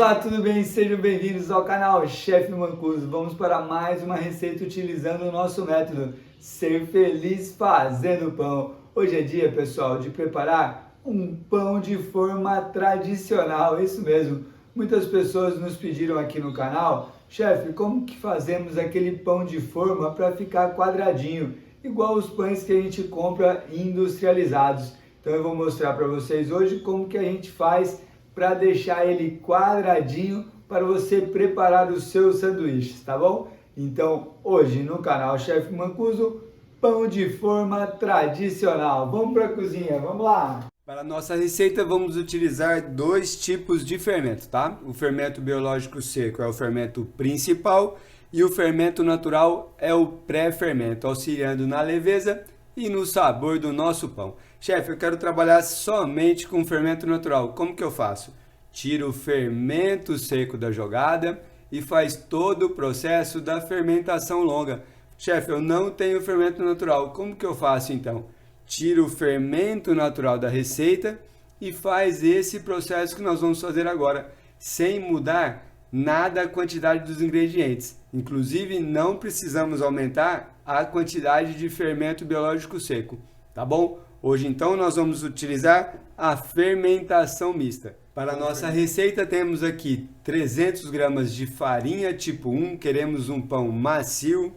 Olá, tudo bem? Sejam bem-vindos ao canal Chefe Mancuso. Vamos para mais uma receita utilizando o nosso método Ser Feliz Fazendo Pão. Hoje é dia, pessoal, de preparar um pão de forma tradicional, isso mesmo. Muitas pessoas nos pediram aqui no canal: chefe, como que fazemos aquele pão de forma para ficar quadradinho, igual os pães que a gente compra industrializados? Então eu vou mostrar para vocês hoje como que a gente faz para deixar ele quadradinho para você preparar os seus sanduíches, tá bom? Então, hoje no canal Chefe Mancuso, pão de forma tradicional. Vamos para a cozinha, vamos lá! Para a nossa receita, vamos utilizar dois tipos de fermento, tá? O fermento biológico seco é o fermento principal e o fermento natural é o pré-fermento, auxiliando na leveza e no sabor do nosso pão. Chefe, eu quero trabalhar somente com fermento natural. Como que eu faço? Tira o fermento seco da jogada e faz todo o processo da fermentação longa. Chefe, eu não tenho fermento natural. Como que eu faço então? Tira o fermento natural da receita e faz esse processo que nós vamos fazer agora, sem mudar nada a quantidade dos ingredientes. Inclusive, não precisamos aumentar a quantidade de fermento biológico seco, tá bom? Hoje, então, nós vamos utilizar a fermentação mista. Para a nossa receita, temos aqui 300 gramas de farinha tipo 1, queremos um pão macio.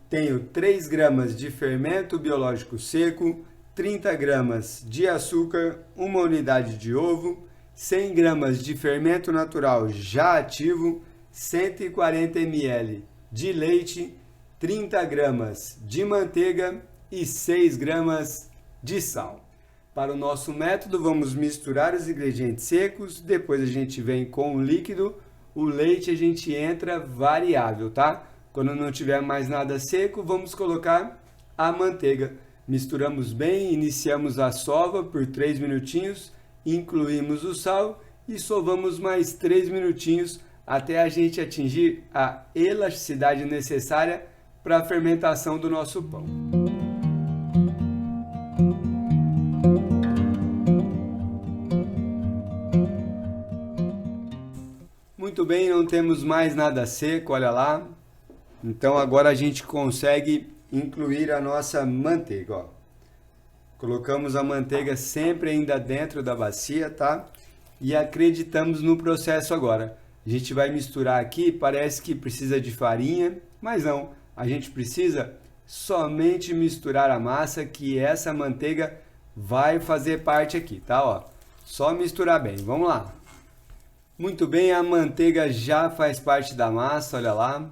Tenho 3 gramas de fermento biológico seco, 30 gramas de açúcar, 1 unidade de ovo, 100 gramas de fermento natural já ativo, 140 ml de leite, 30 gramas de manteiga e 6 gramas de sal. Para o nosso método, vamos misturar os ingredientes secos, depois a gente vem com o líquido, o leite a gente entra variável, tá? Quando não tiver mais nada seco, vamos colocar a manteiga. Misturamos bem, iniciamos a sova por 3 minutinhos, incluímos o sal e sovamos mais 3 minutinhos até a gente atingir a elasticidade necessária para a fermentação do nosso pão. Muito bem, não temos mais nada seco, olha lá. Então agora a gente consegue incluir a nossa manteiga, ó. Colocamos a manteiga sempre ainda dentro da bacia, tá? E acreditamos no processo agora. A gente vai misturar aqui, parece que precisa de farinha, mas não. A gente precisa somente misturar a massa, que essa manteiga vai fazer parte aqui, tá? Ó, só misturar bem, vamos lá. Muito bem, a manteiga já faz parte da massa, olha lá.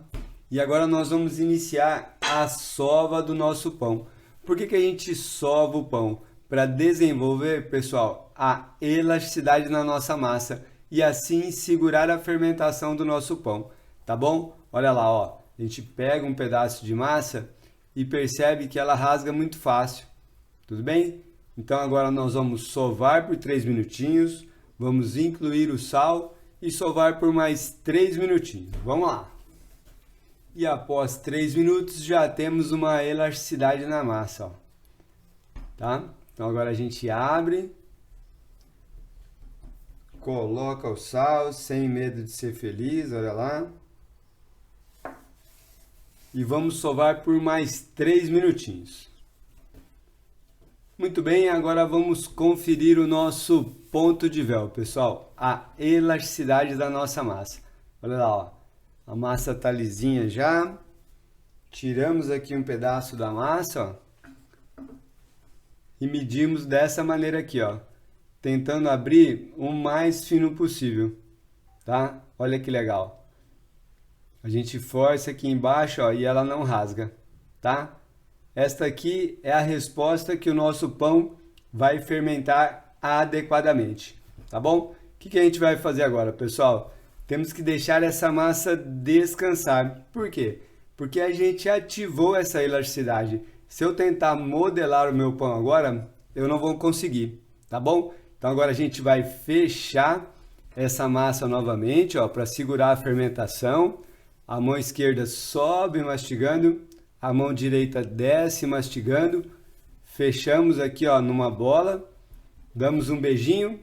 E agora nós vamos iniciar a sova do nosso pão. Por que a gente sova o pão? Para desenvolver, pessoal, a elasticidade na nossa massa e assim segurar a fermentação do nosso pão, tá bom? Olha lá, ó. A gente pega um pedaço de massa e percebe que ela rasga muito fácil. Tudo bem? Então agora nós vamos sovar por 3 minutinhos, vamos incluir o sal e sovar por mais 3 minutinhos. Vamos lá! E após 3 minutos já temos uma elasticidade na massa, ó. Tá? Então agora a gente abre, coloca o sal, sem medo de ser feliz, olha lá. E vamos sovar por mais 3 minutinhos. Muito bem, agora vamos conferir o nosso ponto de véu, pessoal. A elasticidade da nossa massa. Olha lá, ó. A massa está lisinha já. Tiramos aqui um pedaço da massa, ó. E medimos dessa maneira aqui, ó. Tentando abrir o mais fino possível, tá? Olha que legal. A gente força aqui embaixo, ó, e ela não rasga, tá? Esta aqui é a resposta que o nosso pão vai fermentar adequadamente, tá bom? O que a gente vai fazer agora, pessoal? Temos que deixar essa massa descansar. Por quê? Porque a gente ativou essa elasticidade. Se eu tentar modelar o meu pão agora, eu não vou conseguir, tá bom? Então agora a gente vai fechar essa massa novamente, ó, para segurar a fermentação. A mão esquerda sobe mastigando, a mão direita desce mastigando. Fechamos aqui, ó, numa bola, damos um beijinho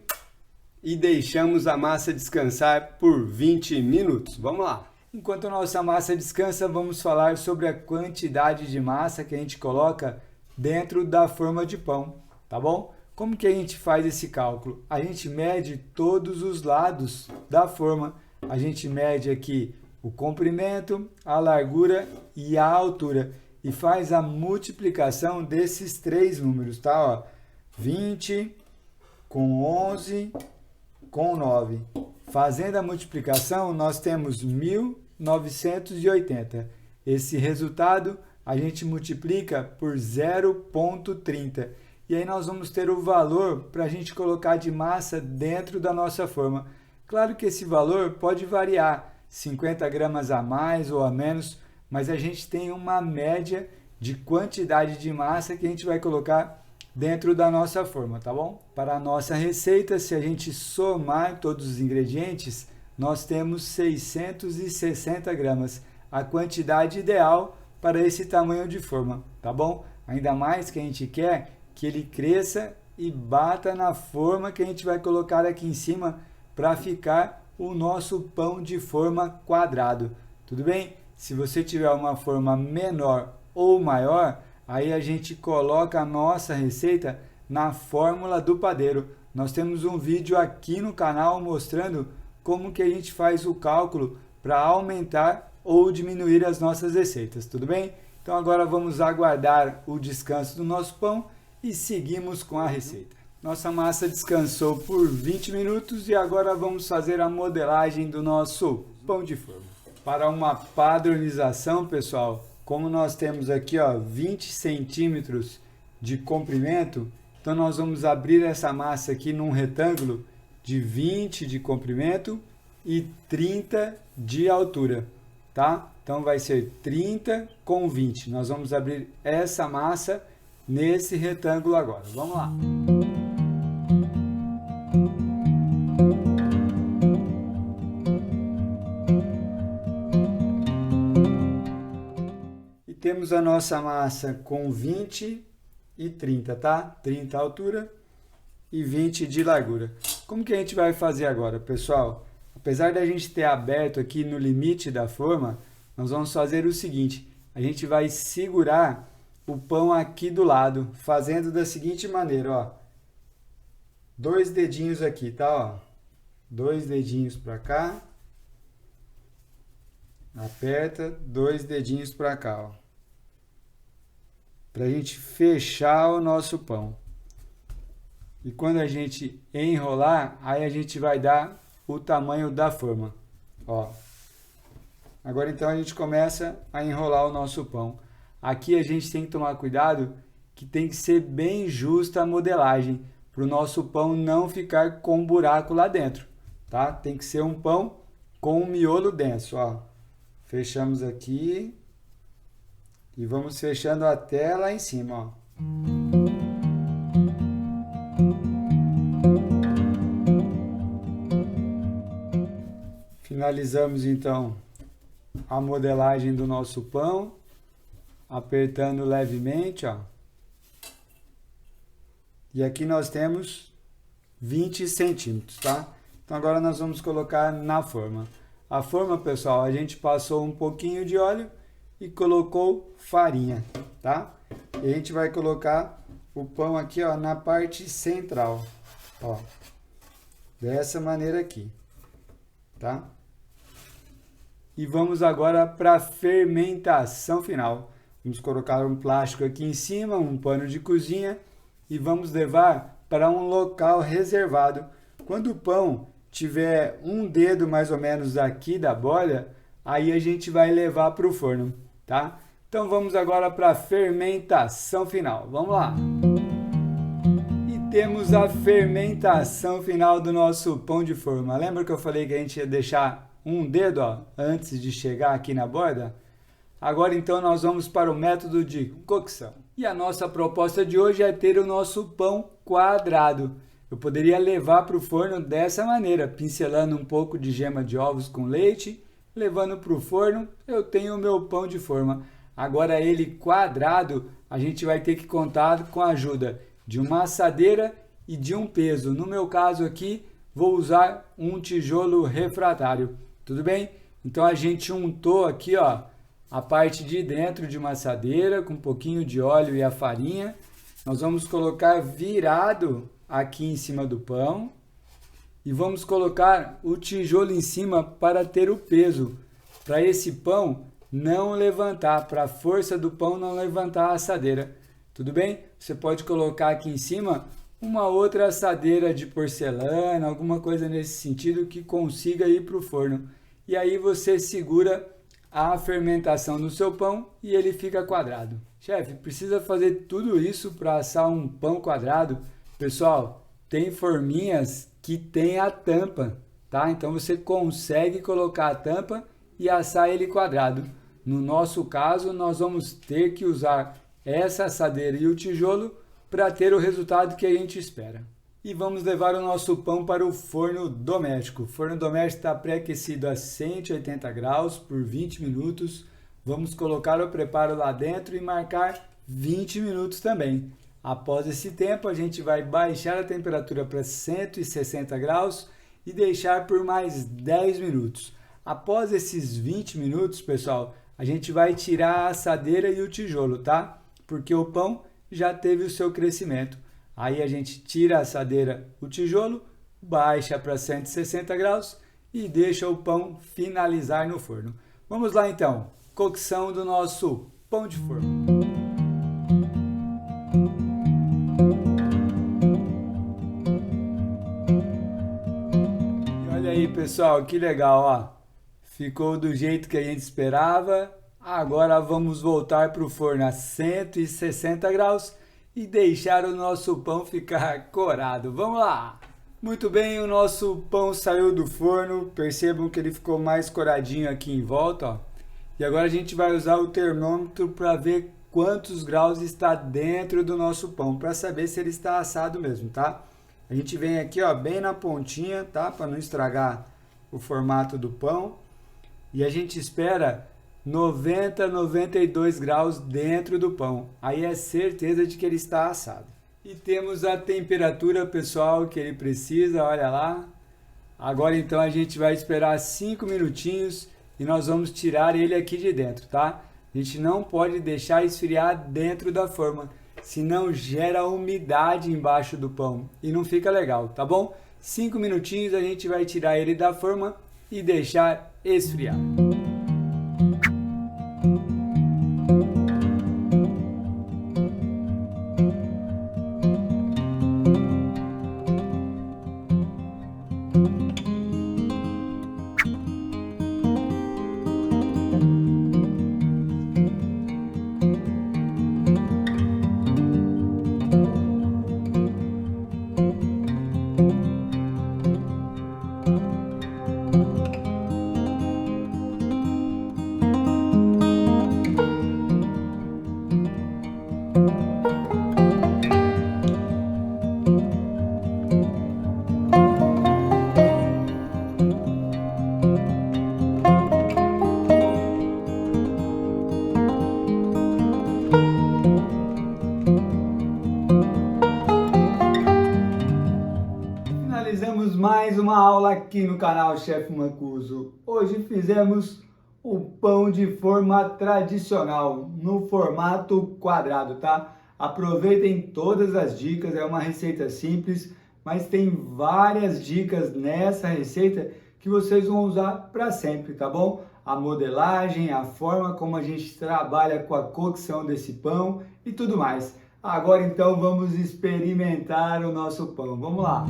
e deixamos a massa descansar por 20 minutos. Vamos lá! Enquanto a nossa massa descansa, vamos falar sobre a quantidade de massa que a gente coloca dentro da forma de pão, tá bom? Como que a gente faz esse cálculo? A gente mede todos os lados da forma. A gente mede aqui o comprimento, a largura e a altura e faz a multiplicação desses três números, tá? Ó, 20 com 11 com 9. Fazendo a multiplicação, nós temos 1980. Esse resultado a gente multiplica por 0,30. E aí nós vamos ter o valor para a gente colocar de massa dentro da nossa forma. Claro que esse valor pode variar, 50 gramas a mais ou a menos, mas a gente tem uma média de quantidade de massa que a gente vai colocar dentro da nossa forma, tá bom? Para a nossa receita, se a gente somar todos os ingredientes, nós temos 660 gramas, a quantidade ideal para esse tamanho de forma, tá bom? Ainda mais que a gente quer que ele cresça e bata na forma que a gente vai colocar aqui em cima para ficar o nosso pão de forma quadrado, tudo bem? Se você tiver uma forma menor ou maior, aí a gente coloca a nossa receita na fórmula do padeiro. Nós temos um vídeo aqui no canal mostrando como que a gente faz o cálculo para aumentar ou diminuir as nossas receitas, tudo bem? Então agora vamos aguardar o descanso do nosso pão e seguimos com a receita. Nossa massa descansou por 20 minutos e agora vamos fazer a modelagem do nosso pão de forma. Para uma padronização, pessoal, como nós temos aqui 20 centímetros de comprimento, então nós vamos abrir essa massa aqui num retângulo de 20 de comprimento e 30 de altura, tá? Então vai ser 30 com 20. Nós vamos abrir essa massa nesse retângulo agora. Vamos lá. E temos a nossa massa com 20 e 30, tá? 30 altura e 20 de largura. Como que a gente vai fazer agora, pessoal? Apesar da gente ter aberto aqui no limite da forma, nós vamos fazer o seguinte, a gente vai segurar o pão aqui do lado, fazendo da seguinte maneira, ó. 2 dedinhos aqui, tá? Ó. 2 dedinhos para cá. Aperta, 2 dedinhos para cá, ó. Para a gente fechar o nosso pão. E quando a gente enrolar, aí a gente vai dar o tamanho da forma, ó. Agora então a gente começa a enrolar o nosso pão. Aqui a gente tem que tomar cuidado que tem que ser bem justa a modelagem, para o nosso pão não ficar com buraco lá dentro, tá? Tem que ser um pão com um miolo denso, ó. Fechamos aqui e vamos fechando até lá em cima, ó. Finalizamos então a modelagem do nosso pão, apertando levemente, ó. E aqui nós temos 20 centímetros, tá? Então agora nós vamos colocar na forma. A forma, pessoal, a gente passou um pouquinho de óleo e colocou farinha, tá? E a gente vai colocar o pão aqui, ó, na parte central, ó. Dessa maneira aqui, tá? E vamos agora para a fermentação final. Vamos colocar um plástico aqui em cima, um pano de cozinha e vamos levar para um local reservado. Quando o pão tiver um dedo mais ou menos aqui da bolha, aí a gente vai levar para o forno, tá? Então vamos agora para a fermentação final. Vamos lá! E temos a fermentação final do nosso pão de forma. Lembra que eu falei que a gente ia deixar um dedo, ó, antes de chegar aqui na borda? Agora então nós vamos para o método de cocção. E a nossa proposta de hoje é ter o nosso pão quadrado. Eu poderia levar para o forno dessa maneira, pincelando um pouco de gema de ovos com leite, levando para o forno, eu tenho o meu pão de forma. Agora ele quadrado, a gente vai ter que contar com a ajuda de uma assadeira e de um peso. No meu caso aqui, vou usar um tijolo refratário, tudo bem? Então a gente untou aqui, ó, a parte de dentro de uma assadeira com um pouquinho de óleo e a farinha. Nós vamos colocar virado aqui em cima do pão e vamos colocar o tijolo em cima para ter o peso, para esse pão não levantar, para a força do pão não levantar a assadeira, tudo bem? Você pode colocar aqui em cima uma outra assadeira de porcelana, alguma coisa nesse sentido que consiga ir para o forno. E aí você segura a fermentação no seu pão e ele fica quadrado. Chefe, precisa fazer tudo isso para assar um pão quadrado? Pessoal, tem forminhas que tem a tampa, tá? Então você consegue colocar a tampa e assar ele quadrado. No nosso caso, nós vamos ter que usar essa assadeira e o tijolo para ter o resultado que a gente espera. E vamos levar o nosso pão para o forno doméstico. O forno doméstico está pré-aquecido a 180 graus por 20 minutos. Vamos colocar o preparo lá dentro e marcar 20 minutos também. Após esse tempo, a gente vai baixar a temperatura para 160 graus e deixar por mais 10 minutos. Após esses 20 minutos, pessoal, a gente vai tirar a assadeira e o tijolo, tá? Porque o pão já teve o seu crescimento. Aí a gente tira a assadeira, o tijolo, baixa para 160 graus e deixa o pão finalizar no forno. Vamos lá então, cocção do nosso pão de forno. E olha aí, pessoal, que legal, ó. Ficou do jeito que a gente esperava. Agora vamos voltar para o forno a 160 graus e deixar o nosso pão ficar corado. Vamos lá! Muito bem, o nosso pão saiu do forno. Percebam que ele ficou mais coradinho aqui em volta, ó. E agora a gente vai usar o termômetro para ver quantos graus está dentro do nosso pão, para saber se ele está assado mesmo, tá? A gente vem aqui, ó, bem na pontinha, tá? Para não estragar o formato do pão. E a gente espera 90, 92 graus dentro do pão. Aí é certeza de que ele está assado. E temos a temperatura, pessoal, que ele precisa, olha lá. Agora então a gente vai esperar 5 minutinhos e nós vamos tirar ele aqui de dentro, tá? A gente não pode deixar esfriar dentro da forma, senão gera umidade embaixo do pão e não fica legal, tá bom? 5 minutinhos a gente vai tirar ele da forma e deixar esfriar. Finalizamos mais uma aula aqui no canal Chef Mancuso. Hoje fizemos o pão de forma tradicional, no formato quadrado, tá? Aproveitem todas as dicas, é uma receita simples, mas tem várias dicas nessa receita que vocês vão usar para sempre, tá bom? A modelagem, a forma como a gente trabalha com a cocção desse pão e tudo mais. Agora então vamos experimentar o nosso pão, vamos lá!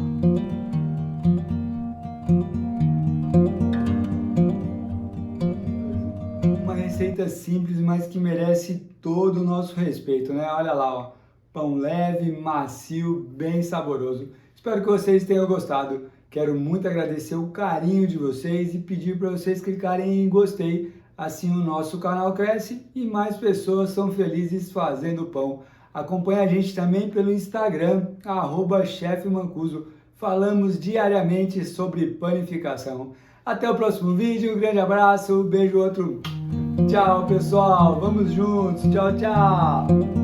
Uma receita simples, mas que merece todo o nosso respeito, né? Olha lá, ó, pão leve, macio, bem saboroso. Espero que vocês tenham gostado. Quero muito agradecer o carinho de vocês e pedir para vocês clicarem em gostei. Assim o nosso canal cresce e mais pessoas são felizes fazendo pão. Acompanhe a gente também pelo Instagram, @chefmancuso. Falamos diariamente sobre panificação. Até o próximo vídeo, um grande abraço, beijo, outro. Tchau, pessoal, vamos juntos, tchau, tchau.